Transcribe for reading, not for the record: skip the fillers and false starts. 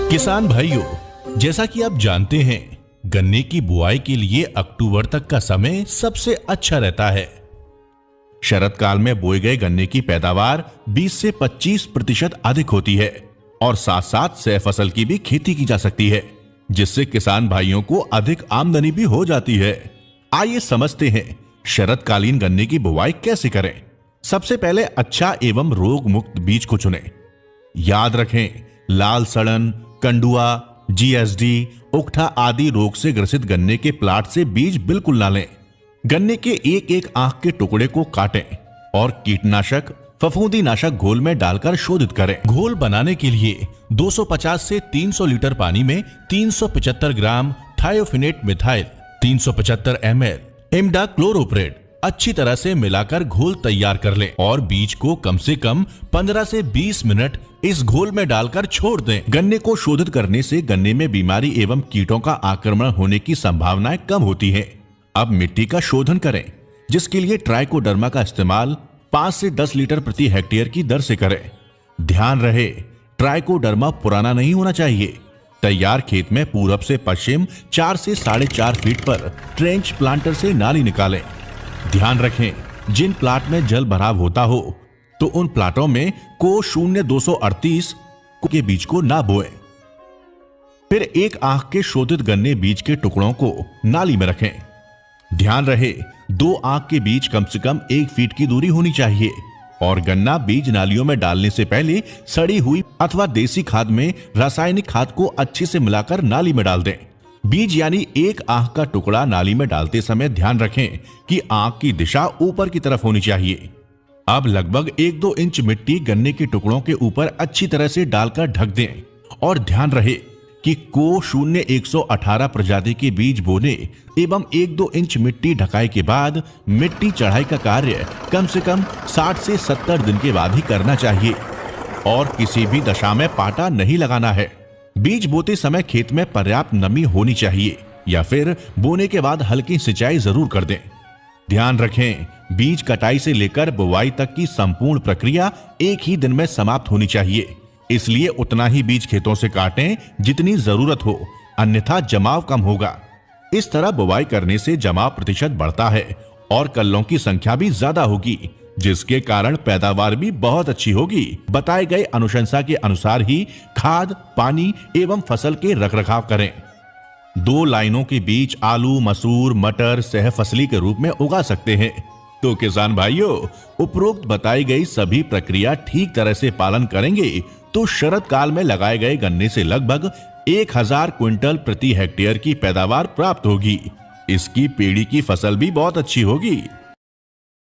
किसान भाइयों, जैसा कि आप जानते हैं, गन्ने की बुआई के लिए अक्टूबर तक का समय सबसे अच्छा रहता है। शरद काल में बोए गए गन्ने की पैदावार 20 से 25% अधिक होती है और साथ साथ सह फसल की भी खेती की जा सकती है, जिससे किसान भाइयों को अधिक आमदनी भी हो जाती है। आइए समझते हैं शरदकालीन गन्ने की बुआई कैसे करें। सबसे पहले अच्छा एवं रोग मुक्त बीज को चुनें। याद रखें, लाल सड़न, कंडुआ, जीएसडी, उकठा आदि रोग से ग्रसित गन्ने के प्लाट से बीज बिल्कुल ना लें। गन्ने के एक एक आंख के टुकड़े को काटें और कीटनाशक फफूंदीनाशक घोल में डालकर शोधित करें। घोल बनाने के लिए 250 से 300 लीटर पानी में 375 ग्राम थायोफिनेट मिथाइल, 375 ml इमिडाक्लोप्रिड अच्छी तरह से मिलाकर घोल तैयार कर लें और बीज को कम से कम 15 से 20 मिनट इस घोल में डालकर छोड़ दें। गन्ने को शोधित करने से गन्ने में बीमारी एवं कीटों का आक्रमण होने की संभावनाएं कम होती हैं। अब मिट्टी का शोधन करें, जिसके लिए ट्राइकोडर्मा का इस्तेमाल 5 से 10 लीटर प्रति हेक्टेयर की दर से करें। ध्यान रहे, ट्राइकोडर्मा पुराना नहीं होना चाहिए। तैयार खेत में पूरब से पश्चिम 4 से 4.5 फीट पर ट्रेंच प्लांटर से नाली निकालें। ध्यान रखें, जिन प्लाट में जल भराव होता हो तो उन प्लाटों में को 0238 के बीज को ना बोएं। फिर एक आंख के शोधित गन्ने बीज के टुकड़ों को नाली में रखें। ध्यान रहे, 2 आंख के बीज कम से कम 1 फीट की दूरी होनी चाहिए और गन्ना बीज नालियों में डालने से पहले सड़ी हुई अथवा देसी खाद में रासायनिक खाद को अच्छे से मिलाकर नाली में डाल दें। बीज यानी एक आंख का टुकड़ा नाली में डालते समय ध्यान रखें कि आंख की दिशा ऊपर की तरफ होनी चाहिए। अब लगभग 1-2 इंच मिट्टी गन्ने के टुकड़ों के ऊपर अच्छी तरह से डालकर ढक दें और ध्यान रहे कि को 0118 प्रजाति के बीज बोने एवं 1-2 इंच मिट्टी ढकाई के बाद मिट्टी चढ़ाई का कार्य कम से कम 60 से 70 दिन के बाद ही करना चाहिए और किसी भी दशा में पाटा नहीं लगाना है। बीज बोते समय खेत में पर्याप्त नमी होनी चाहिए या फिर बोने के बाद हल्की सिंचाई जरूर कर दें। ध्यान रखें, बीज कटाई से लेकर बुवाई तक की संपूर्ण प्रक्रिया एक ही दिन में समाप्त होनी चाहिए, इसलिए उतना ही बीज खेतों से काटें जितनी जरूरत हो, अन्यथा जमाव कम होगा। इस तरह बुवाई करने से जमाव प्रतिशत बढ़ता है और कल्लों की संख्या भी ज्यादा होगी, जिसके कारण पैदावार भी बहुत अच्छी होगी। बताए गए अनुशंसा के अनुसार ही खाद, पानी एवं फसल के रखरखाव करें। 2 लाइनों के बीच आलू, मसूर, मटर सह फसली के रूप में उगा सकते हैं। तो किसान भाइयों, उपरोक्त बताई गई सभी प्रक्रिया ठीक तरह से पालन करेंगे तो शरद काल में लगाए गए गन्ने से लगभग 1000 क्विंटल प्रति हेक्टेयर की पैदावार प्राप्त होगी। इसकी पेड़ी की फसल भी बहुत अच्छी होगी।